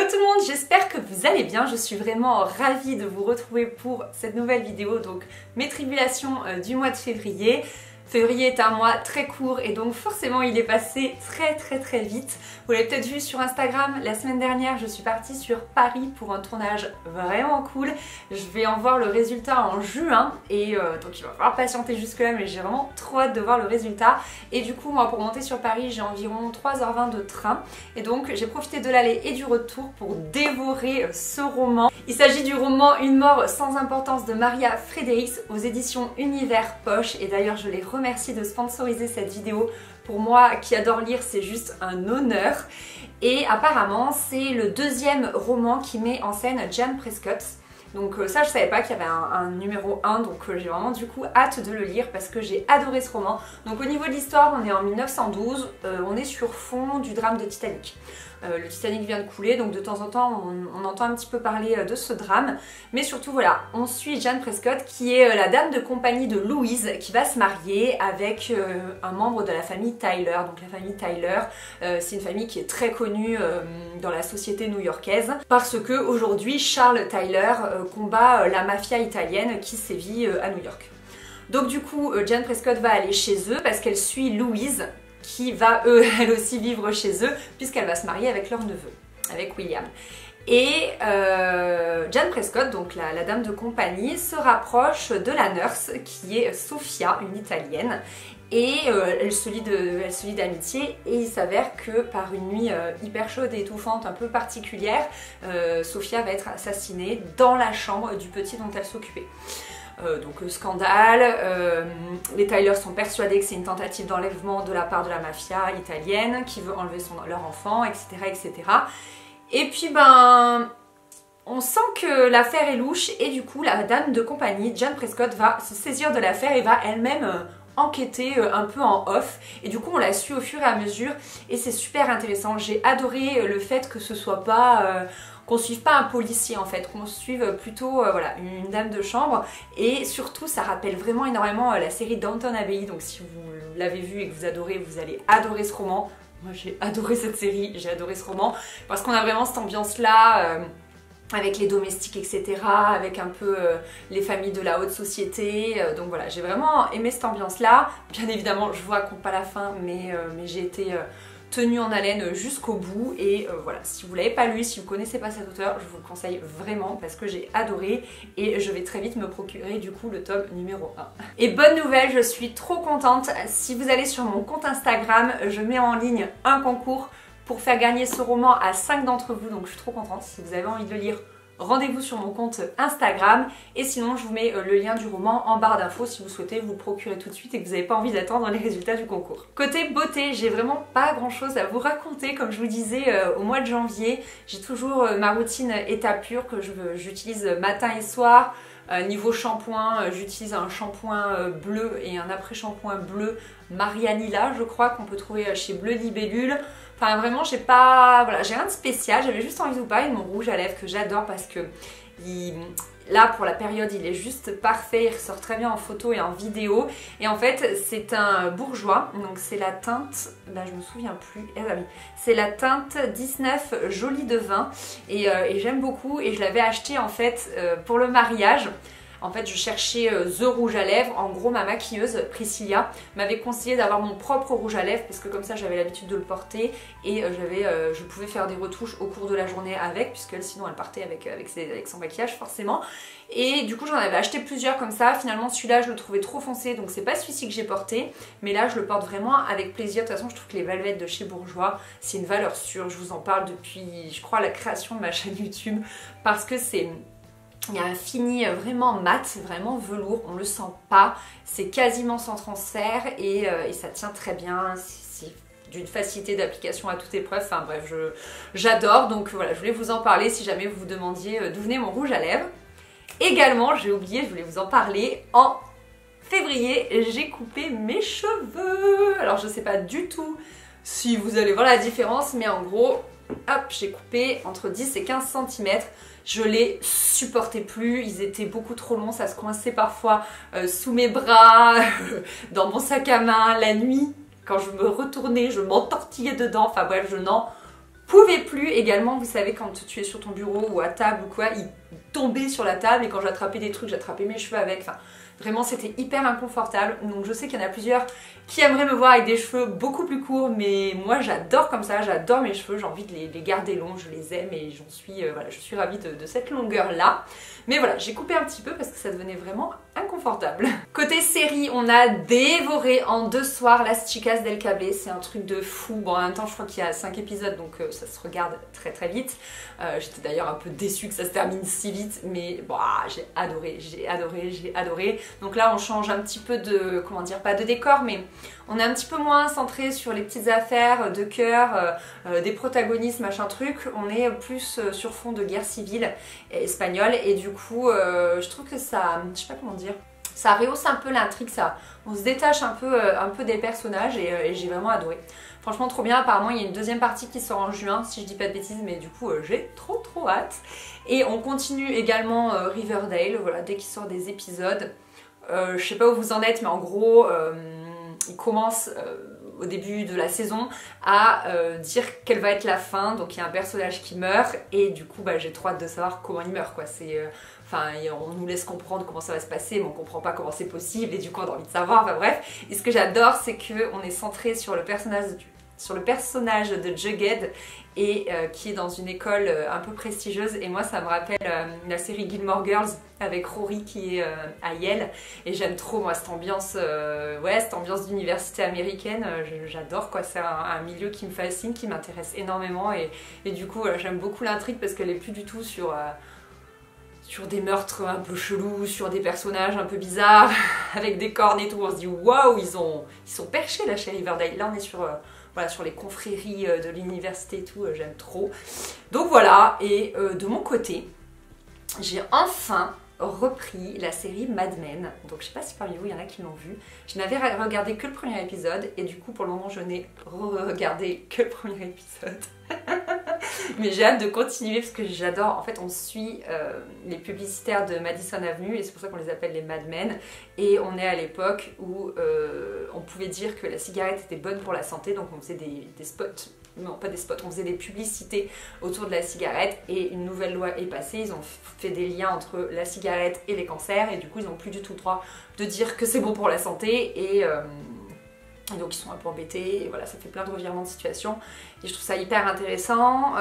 Hello tout le monde, j'espère que vous allez bien, je suis vraiment ravie de vous retrouver pour cette nouvelle vidéo, donc mes tribulations du mois de février. Février est un mois très court et donc forcément il est passé très vite. Vous l'avez peut-être vu sur Instagram, la semaine dernière je suis partie sur Paris pour un tournage vraiment cool. Je vais en voir le résultat en juin et donc il va falloir patienter jusque là, mais j'ai vraiment trop hâte de voir le résultat. Et du coup moi pour monter sur Paris j'ai environ 3h20 de train et donc j'ai profité de l'aller et du retour pour dévorer ce roman. Il s'agit du roman Une mort sans importance de Maria Frederiks aux éditions Univers Poche, et d'ailleurs je les remercie de sponsoriser cette vidéo. Pour moi qui adore lire, c'est juste un honneur. Et apparemment c'est le deuxième roman qui met en scène Jane Prescott. Donc ça je savais pas qu'il y avait un numéro 1, donc j'ai vraiment du coup hâte de le lire parce que j'ai adoré ce roman. Donc au niveau de l'histoire, on est en 1912, on est sur fond du drame de Titanic. Le Titanic vient de couler, donc de temps en temps on entend un petit peu parler de ce drame. Mais surtout voilà, on suit Jane Prescott qui est la dame de compagnie de Louise qui va se marier avec un membre de la famille Tyler. Donc la famille Tyler, c'est une famille qui est très connue dans la société new-yorkaise parce que aujourd'hui Charles Tyler combat la mafia italienne qui sévit à New York. Donc du coup Jane Prescott va aller chez eux parce qu'elle suit Louise qui va elle aussi vivre chez eux puisqu'elle va se marier avec leur neveu, avec William. Et Jane Prescott, donc la dame de compagnie, se rapproche de la nurse qui est Sofia, une italienne, et elle se lie d'amitié, et il s'avère que par une nuit hyper chaude et étouffante, un peu particulière, Sofia va être assassinée dans la chambre du petit dont elle s'occupait. Donc scandale, les Tyler sont persuadés que c'est une tentative d'enlèvement de la part de la mafia italienne qui veut enlever leur enfant, etc., etc. Et puis ben, on sent que l'affaire est louche et du coup la dame de compagnie, Jane Prescott, va se saisir de l'affaire et va elle-même enquêter un peu en off, et du coup on la suit au fur et à mesure et c'est super intéressant. J'ai adoré le fait que ce soit pas qu'on suive pas un policier en fait, qu'on suive plutôt voilà, une dame de chambre, et surtout ça rappelle vraiment énormément la série Downton Abbey, donc si vous l'avez vu et que vous adorez, vous allez adorer ce roman. Moi j'ai adoré cette série, j'ai adoré ce roman parce qu'on a vraiment cette ambiance là avec les domestiques, etc., avec un peu les familles de la haute société, donc voilà, j'ai vraiment aimé cette ambiance là. Bien évidemment je vous raconte pas la fin, mais j'ai été tenue en haleine jusqu'au bout, et voilà, si vous l'avez pas lu, si vous connaissez pas cet auteur, je vous le conseille vraiment parce que j'ai adoré et je vais très vite me procurer du coup le tome numéro 1. Et bonne nouvelle, je suis trop contente, si vous allez sur mon compte Instagram, je mets en ligne un concours pour faire gagner ce roman à 5 d'entre vous, donc je suis trop contente. Si vous avez envie de le lire, rendez-vous sur mon compte Instagram, et sinon je vous mets le lien du roman en barre d'infos si vous souhaitez vous le procurer tout de suite et que vous n'avez pas envie d'attendre les résultats du concours. Côté beauté, j'ai vraiment pas grand chose à vous raconter. Comme je vous disais, au mois de janvier, j'ai toujours ma routine étape pure que j'utilise matin et soir. Niveau shampoing, j'utilise un shampoing bleu et un après-shampoing bleu Marianilla, je crois, qu'on peut trouver chez Bleu Libellule. Enfin vraiment j'ai pas, voilà, j'ai rien de spécial, j'avais juste envie de vous parler de mon rouge à lèvres que j'adore parce que là pour la période il est juste parfait, il ressort très bien en photo et en vidéo, et en fait c'est un bourgeois, donc c'est la teinte, là je me souviens plus, oui, c'est la teinte 19 Jolie de vin, et j'aime beaucoup, et je l'avais acheté en fait pour le mariage. En fait, je cherchais The rouge à lèvres. En gros, ma maquilleuse, Priscilla, m'avait conseillé d'avoir mon propre rouge à lèvres parce que comme ça, j'avais l'habitude de le porter et je pouvais faire des retouches au cours de la journée avec, puisqu'elle, sinon, elle partait avec son maquillage, forcément. Et du coup, j'en avais acheté plusieurs comme ça. Finalement, celui-là, je le trouvais trop foncé, donc c'est pas celui-ci que j'ai porté. Mais là, je le porte vraiment avec plaisir. De toute façon, je trouve que les Velvet de chez Bourjois, c'est une valeur sûre. Je vous en parle depuis, je crois, la création de ma chaîne YouTube, parce que il y a un fini vraiment mat, vraiment velours, on le sent pas, c'est quasiment sans transfert et ça tient très bien, c'est d'une facilité d'application à toute épreuve, enfin bref, j'adore, donc voilà, je voulais vous en parler si jamais vous vous demandiez d'où venait mon rouge à lèvres. Également, j'ai oublié, je voulais vous en parler, en février, j'ai coupé mes cheveux. Alors je sais pas du tout si vous allez voir la différence, mais en gros, hop, j'ai coupé entre 10 et 15 cm. Je les supportais plus, ils étaient beaucoup trop longs, ça se coinçait parfois sous mes bras, dans mon sac à main, la nuit, quand je me retournais, je m'entortillais dedans, enfin bref, je n'en pouvais plus. Également, vous savez, quand tu es sur ton bureau ou à table ou quoi, il tombait sur la table et quand j'attrapais des trucs, j'attrapais mes cheveux avec. Enfin, vraiment, c'était hyper inconfortable. Donc je sais qu'il y en a plusieurs qui aimeraient me voir avec des cheveux beaucoup plus courts, mais moi j'adore comme ça, j'adore mes cheveux, j'ai envie de les garder longs, je les aime et voilà, je suis ravie de cette longueur-là. Mais voilà, j'ai coupé un petit peu parce que ça devenait vraiment inconfortable. Côté série, on a dévoré en 2 soirs Las Chicas del Cable, c'est un truc de fou. Bon, en même temps, je crois qu'il y a 5 épisodes, donc ça se regarde très très vite. J'étais d'ailleurs un peu déçue que ça se termine si vite, mais bon, j'ai adoré, j'ai adoré, j'ai adoré. Donc là, on change un petit peu de, comment dire, pas de décor, mais on est un petit peu moins centré sur les petites affaires de cœur, des protagonistes, machin truc. On est plus sur fond de guerre civile espagnole et du coup, je trouve que ça, je sais pas comment dire, ça rehausse un peu l'intrigue, ça, on se détache un peu des personnages et j'ai vraiment adoré. Franchement, trop bien. Apparemment, il y a une deuxième partie qui sort en juin, si je dis pas de bêtises, mais du coup, j'ai trop hâte. Et on continue également Riverdale, voilà, dès qu'il sort des épisodes. Je sais pas où vous en êtes, mais en gros, il commence au début de la saison à dire quelle va être la fin. Donc il y a un personnage qui meurt et du coup j'ai trop hâte de savoir comment il meurt, quoi. Enfin, on nous laisse comprendre comment ça va se passer, mais on comprend pas comment c'est possible et du coup on a envie de savoir, enfin bref. Et ce que j'adore, c'est qu'on est centré sur le personnage de Jughead et qui est dans une école un peu prestigieuse, et moi ça me rappelle la série Gilmore Girls avec Rory qui est à Yale, et j'aime trop moi cette ambiance d'université américaine, j'adore quoi, c'est un milieu qui me fascine, qui m'intéresse énormément et du coup j'aime beaucoup l'intrigue parce qu'elle est plus du tout sur des meurtres un peu chelous, sur des personnages un peu bizarres, avec des cornes et tout. On se dit waouh, ils sont perchés là chez Riverdale. Là on est voilà, sur les confréries de l'université et tout, j'aime trop. Donc voilà, et de mon côté, j'ai enfin repris la série Mad Men. Donc je sais pas si parmi vous il y en a qui l'ont vu. Je n'avais regardé que le premier épisode et du coup pour le moment je n'ai regardé que le premier épisode. Mais j'ai hâte de continuer parce que j'adore. En fait, on suit les publicitaires de Madison Avenue et c'est pour ça qu'on les appelle les Mad Men. Et on est à l'époque où on pouvait dire que la cigarette était bonne pour la santé, donc on faisait des spots. Non, pas des spots, on faisait des publicités autour de la cigarette et une nouvelle loi est passée. Ils ont fait des liens entre la cigarette et les cancers et du coup ils n'ont plus du tout le droit de dire que c'est bon pour la santé et donc ils sont un peu embêtés et voilà, ça fait plein de revirements de situation et je trouve ça hyper intéressant.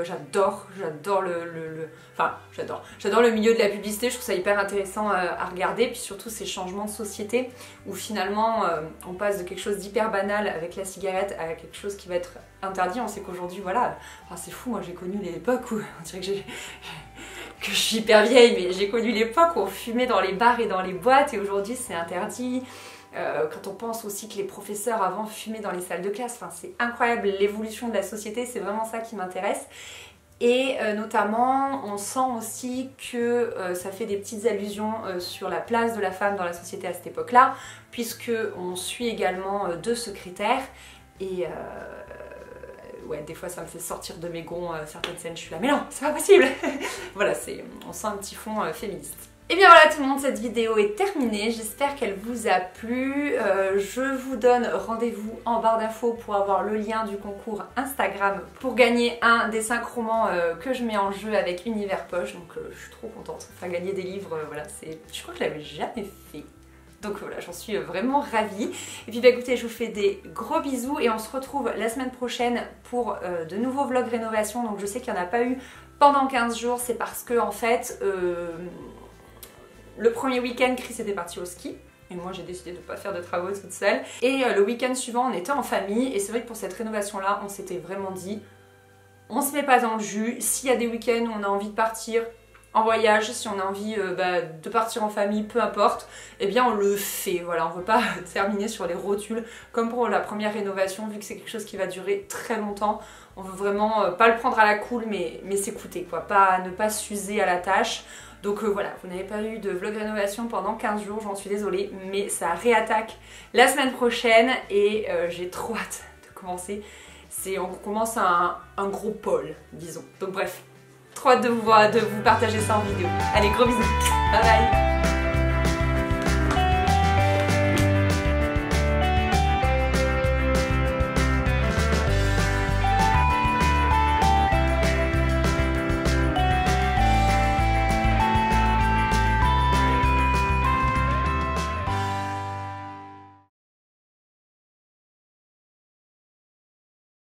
J'adore le milieu de la publicité, je trouve ça hyper intéressant à regarder, puis surtout ces changements de société où finalement on passe de quelque chose d'hyper banal avec la cigarette à quelque chose qui va être interdit. On sait qu'aujourd'hui voilà, enfin, c'est fou, moi j'ai connu l'époque où on dirait que je suis hyper vieille, mais j'ai connu l'époque où on fumait dans les bars et dans les boîtes et aujourd'hui c'est interdit. Quand on pense aussi que les professeurs avant fumaient dans les salles de classe, enfin, c'est incroyable l'évolution de la société, c'est vraiment ça qui m'intéresse. Et notamment, on sent aussi que ça fait des petites allusions sur la place de la femme dans la société à cette époque-là, puisqu'on suit également 2 secrétaires et ouais, des fois ça me fait sortir de mes gonds certaines scènes, je suis là, mais non, c'est pas possible. Voilà, on sent un petit fond féministe. Et bien voilà tout le monde, cette vidéo est terminée, j'espère qu'elle vous a plu. Je vous donne rendez-vous en barre d'infos pour avoir le lien du concours Instagram pour gagner un des 5 romans que je mets en jeu avec Univers Poche. Donc je suis trop contente, faire gagner des livres, voilà, je crois que je l'avais jamais fait. Donc voilà, j'en suis vraiment ravie. Et puis bah écoutez, je vous fais des gros bisous et on se retrouve la semaine prochaine pour de nouveaux vlogs rénovation. Donc je sais qu'il n'y en a pas eu pendant 15 jours, c'est parce que en fait... le premier week-end, Chris était parti au ski. Et moi j'ai décidé de ne pas faire de travaux toute seule. Et le week-end suivant, on était en famille. Et c'est vrai que pour cette rénovation-là, on s'était vraiment dit, on se met pas dans le jus. S'il y a des week-ends où on a envie de partir en voyage, si on a envie de partir en famille, peu importe, eh bien on le fait. Voilà, on veut pas terminer sur les rotules comme pour la première rénovation, vu que c'est quelque chose qui va durer très longtemps. On veut vraiment pas le prendre à la cool, mais s'écouter, quoi. Ne pas s'user à la tâche. Donc voilà, vous n'avez pas eu de vlog rénovation pendant 15 jours, j'en suis désolée, mais ça réattaque la semaine prochaine et j'ai trop hâte de commencer. On commence un gros pôle, disons. Donc bref, trop hâte de vous partager ça en vidéo. Allez, gros bisous, bye bye.